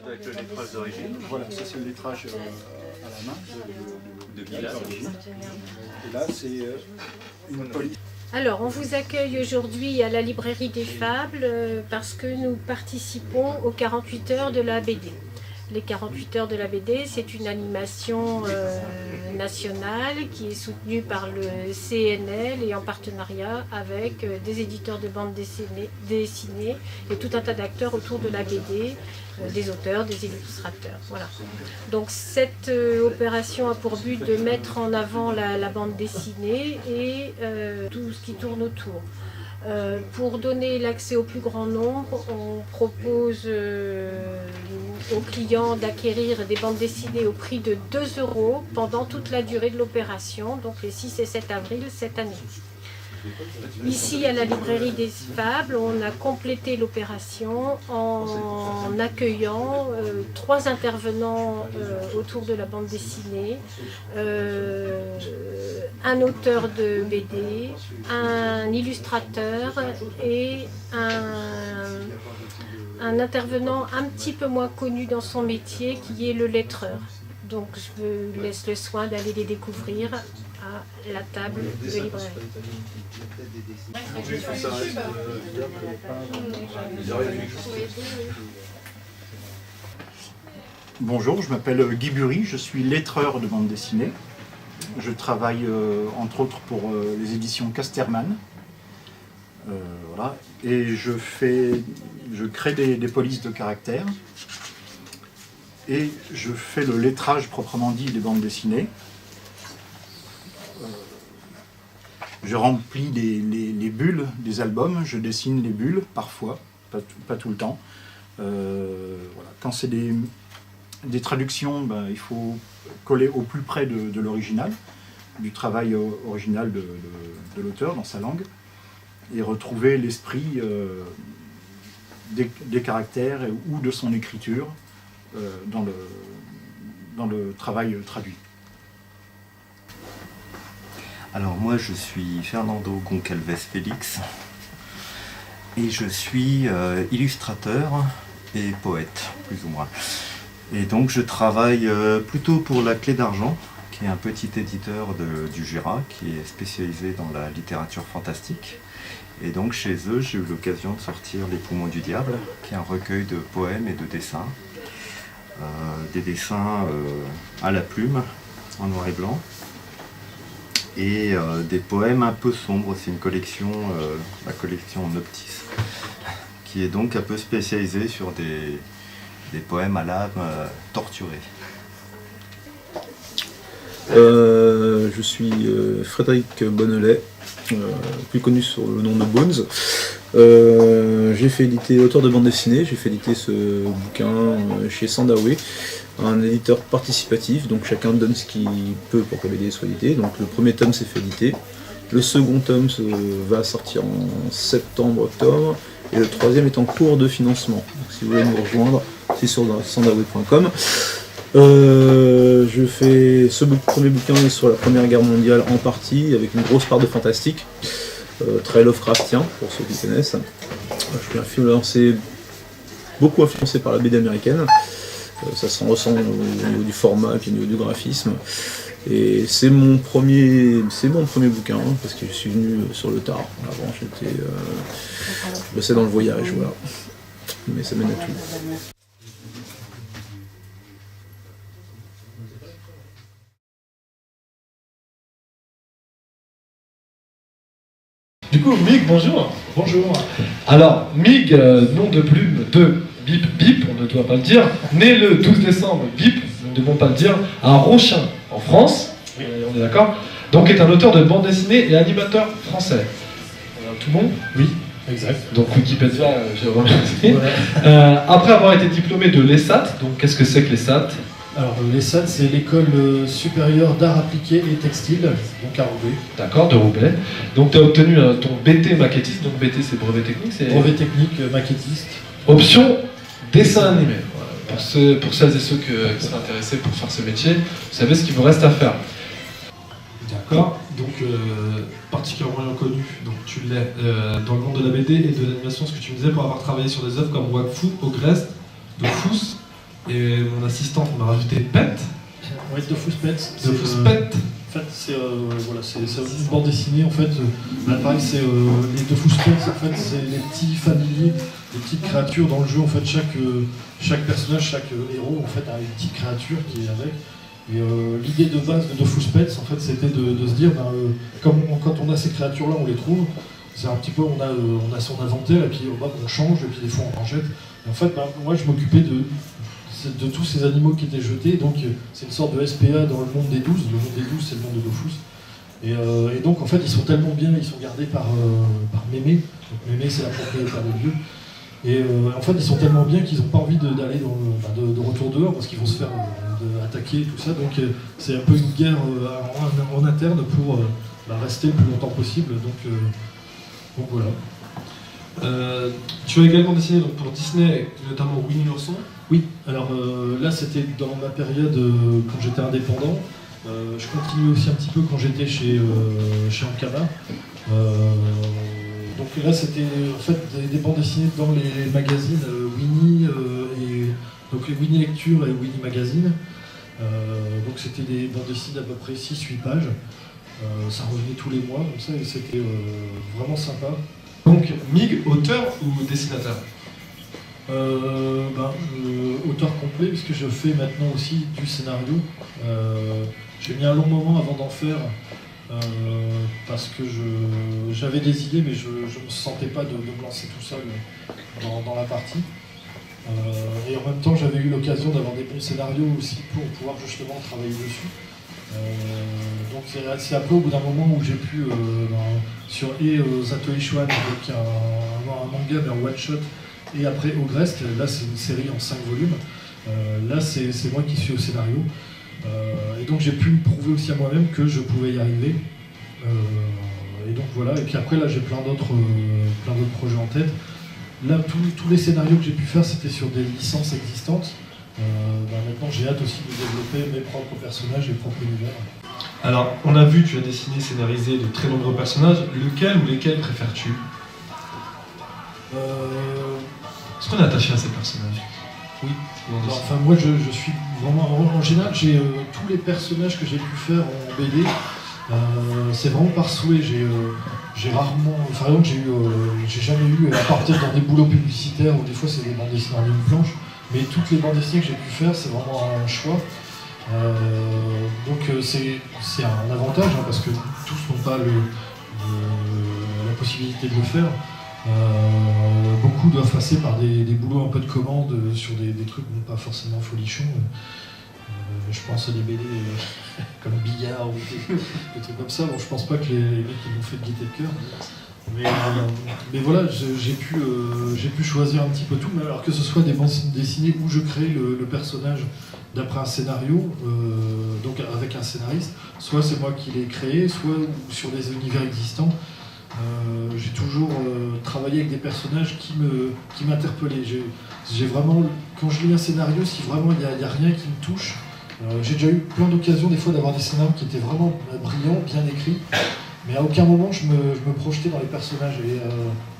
avec le lettrage d'origine. Voilà, ça c'est le lettrage à la main De Milan. Et là c'est une police. Alors, on vous accueille aujourd'hui à la librairie des Fables parce que nous participons aux 48 heures de la BD. Les 48 heures de la BD, c'est une animation nationale qui est soutenue par le CNL et en partenariat avec des éditeurs de bandes dessinées et tout un tas d'acteurs autour de la BD, des auteurs, des illustrateurs. Voilà. Donc cette opération a pour but de mettre en avant la bande dessinée et tout ce qui tourne autour. Pour donner l'accès au plus grand nombre, on propose aux clients d'acquérir des bandes dessinées au prix de 2 € pendant toute la durée de l'opération, donc les 6 et 7 avril cette année. Ici, à la librairie des Fables, on a complété l'opération en accueillant 3 intervenants autour de la bande dessinée, un auteur de BD, un illustrateur et un intervenant un petit peu moins connu dans son métier qui est le lettreur. Donc je vous laisse le soin d'aller les découvrir à la table de librairie. Bonjour, je m'appelle Guy Bury, je suis lettreur de bande dessinée. Je travaille entre autres pour les éditions Casterman. Voilà. Et je crée des polices de caractère. Et je fais le lettrage proprement dit des bandes dessinées. Je remplis les bulles des albums, je dessine les bulles parfois, pas tout le temps. Voilà. Quand c'est des traductions, ben, il faut coller au plus près de l'original, du travail original de l'auteur dans sa langue, et retrouver l'esprit des caractères ou de son écriture dans le travail traduit. Alors moi je suis Fernando Goncalves Félix et je suis illustrateur et poète, plus ou moins. Et donc je travaille plutôt pour la Clé d'Argent, qui est un petit éditeur du Jura, qui est spécialisé dans la littérature fantastique. Et donc chez eux j'ai eu l'occasion de sortir Les Poumons du Diable, qui est un recueil de poèmes et de dessins. Des dessins à la plume, en noir et blanc. Et des poèmes un peu sombres, c'est une collection, la collection Noctis, qui est donc un peu spécialisée sur des poèmes à l'âme torturée. Je suis Frédéric Bonnelet, plus connu sous le nom de Bones. J'ai fait éditer auteur de bande dessinée, j'ai fait éditer ce bouquin chez Sandawe, un éditeur participatif, donc chacun donne ce qu'il peut pour que la BD soit éditée. Donc le premier tome s'est fait éditer, le second tome va sortir en septembre-octobre, et le troisième est en cours de financement. Donc si vous voulez nous rejoindre, c'est sur sandawe.com. Je fais ce premier bouquin sur la Première Guerre mondiale en partie, avec une grosse part de fantastique, très Lovecraftien pour ceux qui connaissent. Je suis beaucoup influencé par la BD américaine. Ça s'en ressent au niveau du format et puis au niveau du graphisme. Et c'est mon premier bouquin, parce que je suis venu sur le tard. Avant, je bossais dans le voyage, voilà. Mais ça mène à tout. Du coup, Mig, bonjour. Bonjour. Alors, Mig, nom de plume de Bip Bip, on ne doit pas le dire, né le 12 décembre, Bip, nous ne devons pas le dire, à Ronchin, en France, on est d'accord, donc est un auteur de bande dessinée et animateur français. Tout bon? Oui, exact. Donc Wikipédia, je vous remercie. Voilà. Après avoir été diplômé de l'ESAT, donc qu'est-ce que c'est que l'ESAT? Alors l'ESAT, c'est l'école supérieure d'art appliqué et textile, donc à Roubaix. D'accord, de Roubaix. Donc tu as obtenu ton BT maquettiste, donc BT c'est brevet technique, c'est... Brevet technique, maquettiste. Option dessin animé. Voilà. Pour celles et ceux qui sont intéressés pour faire ce métier, vous savez ce qu'il vous reste à faire. D'accord, donc particulièrement connu, donc tu l'es dans le monde de la BD et de l'animation, ce que tu me disais, pour avoir travaillé sur des œuvres comme Wakfu, Ogrest, de Fous Et mon assistante m'a rajouté Pet. Ouais, Dofus Pet. Dofus Pet. En fait, c'est une bande dessinée. En fait, pareil, c'est les Dofus Pets. En fait, c'est les petits familiers, les petites créatures dans le jeu. En fait, chaque personnage, chaque héros, en fait, a une petite créature qui est avec. Et l'idée de base de Dofus Pets, en fait, c'était de se dire, quand on a ces créatures-là, on les trouve. C'est un petit peu, on a son inventaire, et puis on change, et puis des fois on en jette. Et en fait, moi, je m'occupais de tous ces animaux qui étaient jetés, donc c'est une sorte de SPA dans le monde des 12. Le monde des 12, c'est le monde de Dofus. Et donc, en fait, ils sont tellement bien, ils sont gardés par Mémé. Donc, Mémé, c'est la propriétaire des lieux. Et en fait, ils sont tellement bien qu'ils n'ont pas envie d'aller de retour dehors, parce qu'ils vont se faire attaquer, tout ça. Donc, c'est un peu une guerre en interne pour rester le plus longtemps possible. Donc voilà. Tu as également dessiné donc, pour Disney, notamment Winnie l'ourson. Oui, alors là c'était dans ma période quand j'étais indépendant. Je continuais aussi un petit peu quand j'étais chez Ankama. Donc là c'était en fait des bandes dessinées dans les magazines Winnie et donc les Winnie Lecture et Winnie Magazine. Donc c'était des bandes dessinées d'à peu près 6-8 pages. Ça revenait tous les mois, comme ça, et c'était vraiment sympa. Donc, Mig, auteur ou dessinateur? Auteur complet, puisque je fais maintenant aussi du scénario. J'ai mis un long moment avant d'en faire, parce que j'avais des idées, mais je ne me sentais pas de me lancer tout seul dans la partie. Et en même temps, j'avais eu l'occasion d'avoir des bons scénarios aussi pour pouvoir justement travailler dessus. Donc c'est un peu au bout d'un moment où j'ai pu sur Zatoichi Shuan avec un manga mais en one shot, et après Ogrest, là c'est une série en 5 volumes, là c'est moi qui suis au scénario, et donc j'ai pu me prouver aussi à moi-même que je pouvais y arriver, et donc voilà. Et puis après là j'ai plein d'autres projets en tête. Là tous les scénarios que j'ai pu faire c'était sur des licences existantes. Maintenant j'ai hâte aussi de développer mes propres personnages et propres univers. Alors, on a vu, tu as dessiné, scénarisé de très nombreux personnages. Lequel ou lesquels préfères-tu? Est-ce qu'on est attaché à ces personnages? Oui. Enfin, moi, je suis vraiment... En général, j'ai tous les personnages que j'ai pu faire en BD. C'est vraiment par souhait. J'ai rarement... Enfin, par exemple, j'ai jamais eu, à part peut-être dans des boulots publicitaires, où des fois c'est des bandes dessinées en ligne blanche, mais toutes les bandes dessinées que j'ai pu faire, c'est vraiment un choix. Donc c'est un avantage, parce que tous n'ont pas la possibilité de le faire. Beaucoup doivent passer par des boulots un peu de commande sur des trucs pas forcément folichons. Je pense à des BD comme Billard ou des trucs comme ça. Bon, je pense pas que les mecs qui m'ont fait de gaieté de cœur. Mais voilà, j'ai pu choisir un petit peu tout, alors que ce soit des bandes dessinées où je crée le personnage d'après un scénario, donc avec un scénariste, soit c'est moi qui l'ai créé, soit sur des univers existants. J'ai toujours travaillé avec des personnages qui m'interpellaient. J'ai vraiment, quand je lis un scénario, si vraiment il n'y a rien qui me touche, j'ai déjà eu plein d'occasions des fois d'avoir des scénarios qui étaient vraiment brillants, bien écrits, mais à aucun moment je me projetais dans les personnages. Et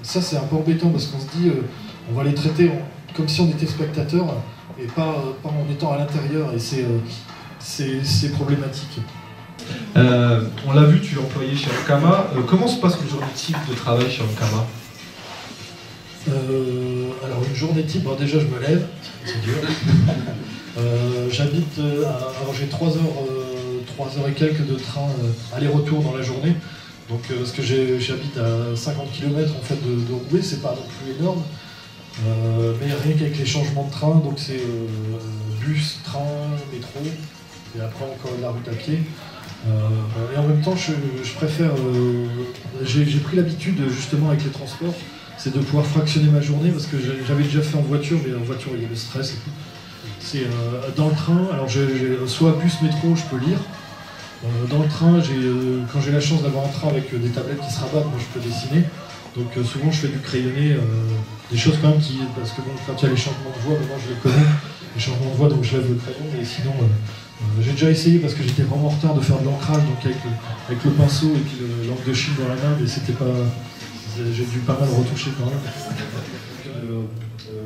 ça c'est un peu embêtant, parce qu'on se dit on va les traiter comme si on était spectateur et pas en étant à l'intérieur, et c'est problématique. On l'a vu, tu es employé chez Ankama. Comment se passe une journée type de travail chez Ankama? Alors une journée type, déjà je me lève, c'est dur. J'habite, alors j'ai 3 heures et quelques de train aller-retour dans la journée. Donc parce que j'habite à 50 km en fait de Roubaix, c'est pas non plus énorme. Mais rien qu'avec les changements de train, donc c'est bus, train, métro, et après encore la route à pied. Et en même temps, je préfère. J'ai pris l'habitude justement avec les transports, c'est de pouvoir fractionner ma journée, parce que j'avais déjà fait en voiture, mais en voiture il y a le stress et tout. C'est dans le train, alors soit bus, métro, je peux lire. Dans le train, quand j'ai la chance d'avoir un train avec des tablettes qui se rabattent, moi je peux dessiner. Donc souvent je fais du crayonné, des choses quand même parce que bon, quand il y a les changements de voix, maintenant je les connais, les changements de voix, donc je lève le crayon, mais sinon j'ai déjà essayé, parce que j'étais vraiment en retard, de faire de l'ancrage, donc avec le pinceau et puis l'encre de Chine dans la main, mais c'était pas... J'ai dû pas mal retoucher quand même.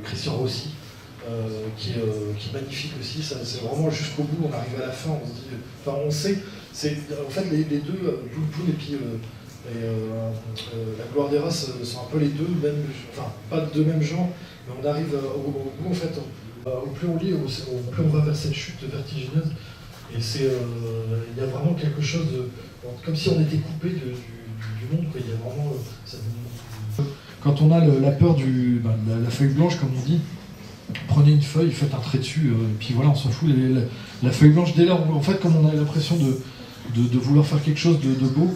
Christian Rossi, qui est magnifique aussi. C'est vraiment jusqu'au bout, on arrive à la fin, on se dit, enfin on sait, en fait les deux, Boun Boun et puis la Gloire des Races sont un peu les deux, même, enfin pas de même genre, mais on arrive au bout en fait, au plus on lit, au plus on va vers cette chute vertigineuse, et il y a vraiment quelque chose de, comme si on était coupé du monde, quoi. Il y a vraiment, quand on a la peur de la feuille blanche, comme on dit, prenez une feuille, faites un trait dessus, et puis voilà, on s'en fout. La feuille blanche, dès lors, en fait, comme on a l'impression de vouloir faire quelque chose de beau,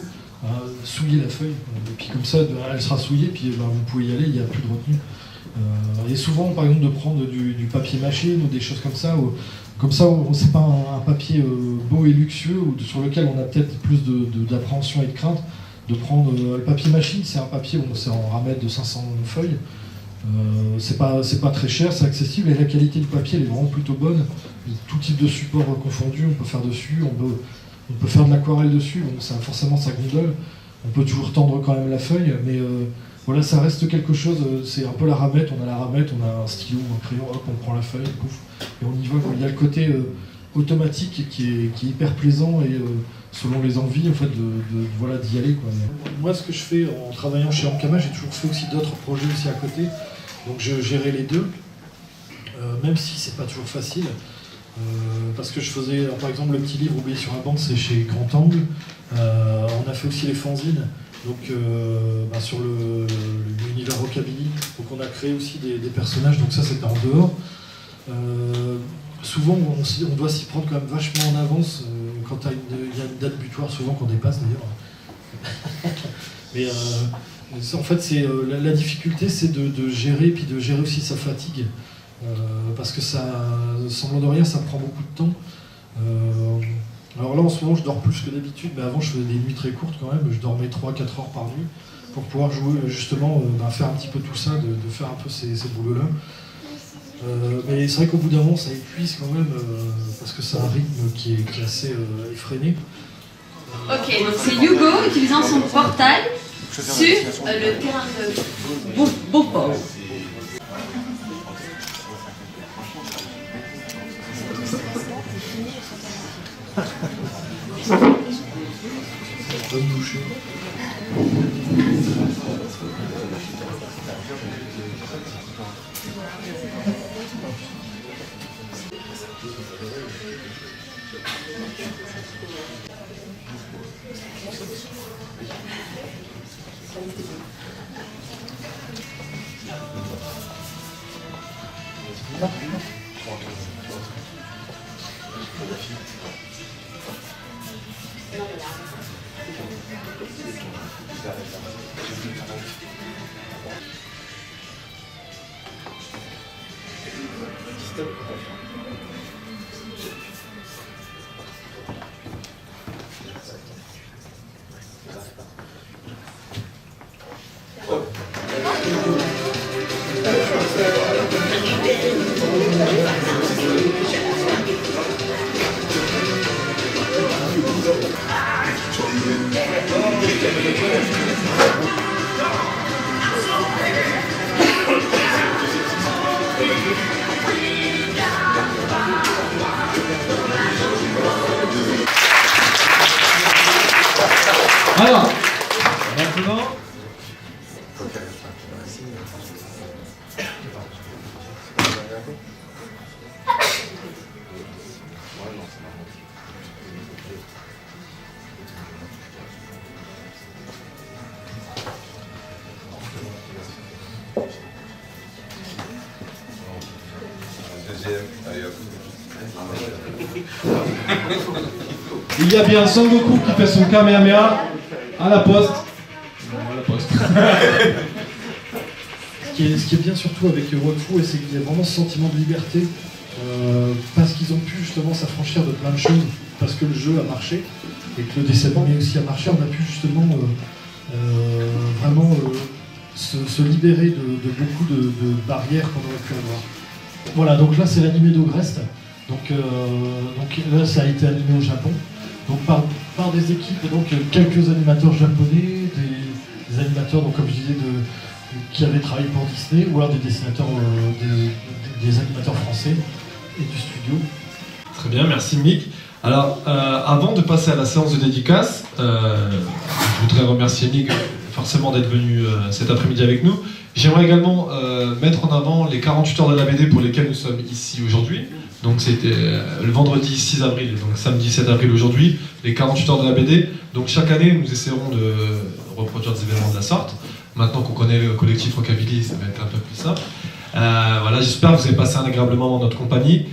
souillez la feuille, et puis comme ça, elle sera souillée, puis vous pouvez y aller, il n'y a plus de retenue. Et souvent, par exemple, de prendre du papier mâché ou des choses comme ça, c'est pas un papier beau et luxueux, ou sur lequel on a peut-être plus d'appréhension et de crainte, de prendre le papier machine, c'est un papier, c'est en ramette de 500 feuilles. C'est pas très cher, c'est accessible, et la qualité du papier elle est vraiment plutôt bonne. Tout type de support confondu, on peut faire dessus, on peut faire de l'aquarelle dessus, donc forcément ça gondole. On peut toujours tendre quand même la feuille, mais voilà, ça reste quelque chose, c'est un peu la ramette, on a la ramette, on a un stylo, un crayon, hop, on prend la feuille, pouf, et on y va. Il y a le côté automatique qui est hyper plaisant, et selon les envies en fait, voilà, d'y aller, quoi. Moi, ce que je fais en travaillant chez Ankama, j'ai toujours fait aussi d'autres projets aussi à côté. Donc je gérais les deux, même si c'est pas toujours facile, parce que je faisais, par exemple, le petit livre Oublié sur un banc, c'est chez Grand Angle. On a fait aussi les fanzines, donc sur l'univers rockabilly. Donc on a créé aussi des personnages, donc ça c'était en dehors. Souvent on doit s'y prendre quand même vachement en avance, quand il y a une date butoir, souvent qu'on dépasse d'ailleurs. Mais en fait, la difficulté, c'est de gérer, puis de gérer aussi sa fatigue, parce que semblant de rien, ça prend beaucoup de temps. Alors là, en ce moment, je dors plus que d'habitude, mais avant, je faisais des nuits très courtes quand même. Je dormais 3-4 heures par nuit pour pouvoir jouer, justement, faire un petit peu tout ça, de faire un peu ces boulots-là. Mais c'est vrai qu'au bout d'un moment, ça épuise quand même, parce que c'est un rythme qui est assez effréné. Ok, donc c'est Hugo utilisant son portail sur le terrain de Beauport. Bonne bouchée. Alors, maintenant, il y a bien Son Goku qui fait son Kamehameha à la poste. À la poste. Ce qui est bien surtout avec Wakfu, c'est qu'il y a vraiment ce sentiment de liberté, parce qu'ils ont pu justement s'affranchir de plein de choses, parce que le jeu a marché, et que le dessin animé aussi a marché, on a pu justement vraiment se libérer de beaucoup de barrières qu'on aurait pu avoir. Voilà, donc là c'est l'animé d'Ogrest, donc là ça a été animé au Japon, donc par des équipes, donc quelques animateurs japonais, des animateurs, donc comme je disais, qui avaient travaillé pour Disney, ou alors des dessinateurs, des animateurs français et du studio. Très bien, merci Mick. Alors, avant de passer à la séance de dédicace, je voudrais remercier Mick forcément d'être venu cet après-midi avec nous. J'aimerais également mettre en avant les 48 heures de la BD pour lesquelles nous sommes ici aujourd'hui. Donc c'était le vendredi 6 avril, donc samedi 7 avril aujourd'hui, les 48 heures de la BD. Donc chaque année, nous essaierons de reproduire des événements de la sorte. Maintenant qu'on connaît le collectif Rockabilly, ça va être un peu plus simple. Voilà, j'espère que vous avez passé un agréable moment dans notre compagnie.